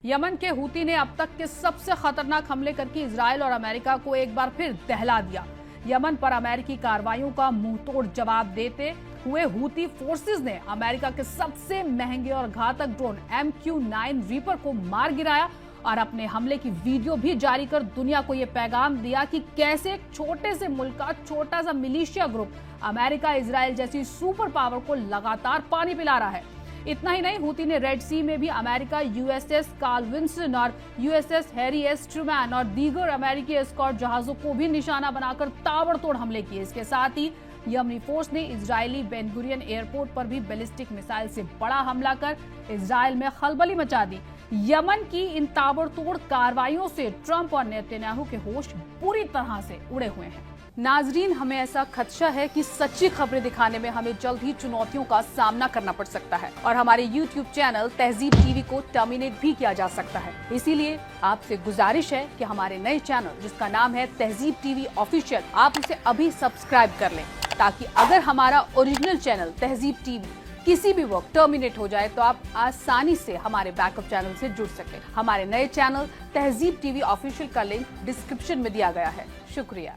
Yemen के Houthi ने अब तक के सबसे खतरनाक हमले करके इजराइल और अमेरिका को एक बार फिर दहला दिया। यमन पर अमेरिकी कार्रवाइयों का मुंहतोड़ जवाब देते हुए हूती फोर्सेस ने अमेरिका के सबसे महंगे और घातक ड्रोन MQ-9 रीपर को मार गिराया और अपने हमले की वीडियो भी जारी कर दुनिया को यह पैगाम दिया कि कैसे एक छोटे से मुल्क का छोटा सा मिलिशिया ग्रुप अमेरिका इजराइल जैसी सुपर पावर को लगातार पानी पिला रहा है। इतना ही नहीं, हूती ने रेड सी में भी अमेरिका USS कार्ल विंसन और USS हैरी एस ट्रूमैन और दीगर अमेरिकी एस्कॉर्ट जहाजों को भी निशाना बनाकर ताबड़तोड़ हमले किए। इसके साथ ही यमनी फोर्स ने इजरायली बेन गुरियन एयरपोर्ट पर भी बैलिस्टिक मिसाइल से बड़ा हमला कर इजराइल में खलबली मचा दी। यमन की इन ताबड़तोड़ कार्रवाइयों से ट्रंप और नेतन्याहू के होश पूरी तरह से उड़े हुए हैं। नाजरीन, हमें ऐसा खदशा है कि सच्ची खबरें दिखाने में हमें जल्द ही चुनौतियों का सामना करना पड़ सकता है और हमारे YouTube चैनल तहजीब टीवी को टर्मिनेट भी किया जा सकता है। इसीलिए आपसे गुजारिश है कि हमारे नए चैनल जिसका नाम है तहजीब टीवी ऑफिशियल, आप उसे अभी सब्सक्राइब कर लें ताकि अगर हमारा ओरिजिनल चैनल तहजीब टीवी किसी भी वक्त टर्मिनेट हो जाए तो आप आसानी से हमारे बैकअप चैनल से जुड़ सकें। हमारे नए चैनल तहजीब टीवी ऑफिशियल का लिंक डिस्क्रिप्शन में दिया गया है। शुक्रिया।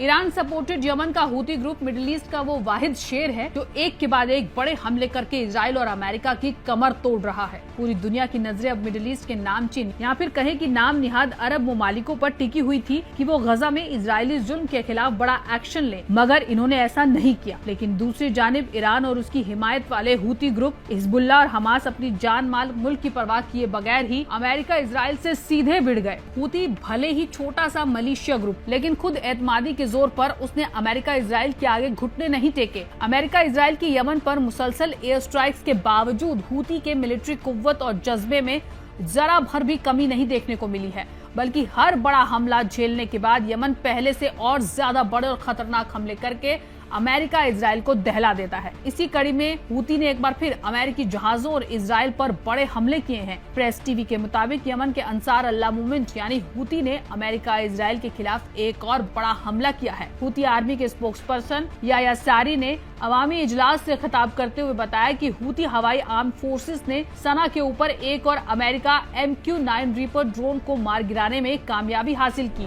ईरान सपोर्टेड यमन का हूती ग्रुप मिडिल ईस्ट का वो वाहिद शेर है जो एक के बाद एक बड़े हमले करके इजराइल और अमेरिका की कमर तोड़ रहा है। पूरी दुनिया की नजरें अब मिडिल ईस्ट के नामचीन या फिर कहे कि नाम निहाद अरब ममालिकों पर टिकी हुई थी कि वो गजा में इजरायली जुल्म के खिलाफ बड़ा एक्शन ले, मगर इन्होंने ऐसा नहीं किया। लेकिन दूसरी जानिब ईरान और उसकी हिमायत वाले हूती ग्रुप हिजबुल्लाह और हमास अपनी जान माल मुल्क की परवाह किए बगैर ही अमेरिका इजराइल से सीधे भिड़ गए। हूती भले ही छोटा सा मलेशिया ग्रुप, लेकिन खुद एतमादी के जोर पर उसने अमेरिका इजराइल के आगे घुटने नहीं टेके। अमेरिका इजराइल की यमन पर मुसलसल एयर स्ट्राइक्स के बावजूद हूती के मिलिट्री कुव्वत और जज्बे में जरा भर भी कमी नहीं देखने को मिली है, बल्कि हर बड़ा हमला झेलने के बाद यमन पहले से और ज्यादा बड़े और खतरनाक हमले करके अमेरिका इजराइल को दहला देता है। इसी कड़ी में हूती ने एक बार फिर अमेरिकी जहाजों और इजराइल पर बड़े हमले किए हैं। प्रेस टीवी के मुताबिक यमन के अंसार अल्लाह मूवमेंट यानी हूती ने अमेरिका इजराइल के खिलाफ एक और बड़ा हमला किया है। हूती आर्मी के स्पोक्सपर्सन याया सारी ने अवामी इजलास से खिताब करते हुए बताया कि हूती हवाई आर्म फोर्सेस ने सना के ऊपर एक और अमेरिका MQ-9 रीपर ड्रोन को मार गिराने में कामयाबी हासिल की।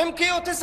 MQ-9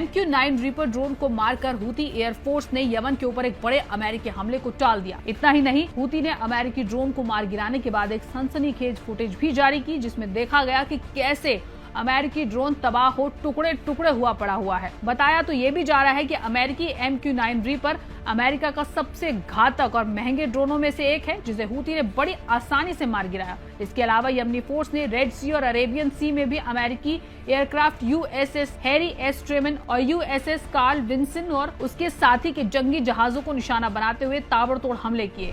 MQ-9 रीपर ड्रोन को मारकर हूती एयरफोर्स ने यमन के ऊपर एक बड़े अमेरिकी हमले को टाल दिया। इतना ही नहीं, हूती ने अमेरिकी ड्रोन को मार गिराने के बाद एक सनसनीखेज फुटेज भी जारी की जिसमें देखा गया कि कैसे अमेरिकी ड्रोन तबाह हो टुकड़े टुकड़े हुआ पड़ा हुआ है। बताया तो ये भी जा रहा है कि अमेरिकी MQ-9 रीपर अमेरिका का सबसे घातक और महंगे ड्रोनों में से एक है जिसे हूती ने बड़ी आसानी से मार गिराया। इसके अलावा यमनी फोर्स ने रेड सी और अरेबियन सी में भी अमेरिकी aircraft USS Harry S Trueman और USS कार्ल विंसन और उसके साथी के जंगी जहाजों को निशाना बनाते हुए ताबड़तोड़ हमले किए।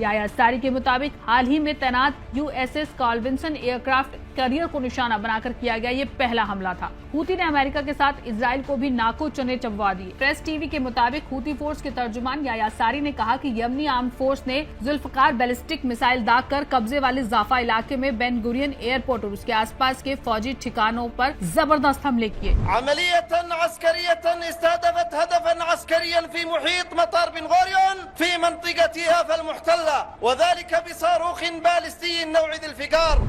याया सारी के मुताबिक हाल ही में तैनात USS Carl Vinson aircraft carrier को निशाना बनाकर किया गया ये पहला हमला था। हूती ने अमेरिका के साथ इजराइल को भी नाको चने चबवा दिए। प्रेस टीवी के मुताबिक हूती फोर्स के तर्जुमान याया सारी ने कहा कि यमनी आर्म फोर्स ने जुल्फकार बैलिस्टिक मिसाइल दाग कर कब्जे वाले जाफा इलाके में बेन गुरियन एयरपोर्ट और उसके आसपास के फौजी ठिकानों पर जबरदस्त हमले किए।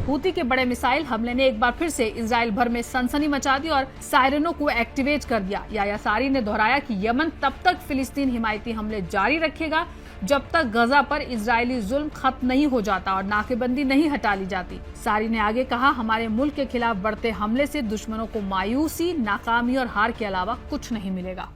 हूती के बड़े मिसाइल हमले ने एक बार फिर से इजराइल भर में सनसनी मचा दी और सायरनों को एक्टिवेट कर दिया। याया सारी ने दोहराया कि यमन तब तक फिलिस्तीन हिमायती हमले जारी रखेगा जब तक गजा पर इजरायली जुल्म खत्म नहीं हो जाता और नाकेबंदी नहीं हटा ली जाती। सारी ने आगे कहा, हमारे मुल्क के खिलाफ बढ़ते हमले से दुश्मनों को मायूसी, नाकामी और हार के अलावा कुछ नहीं मिलेगा।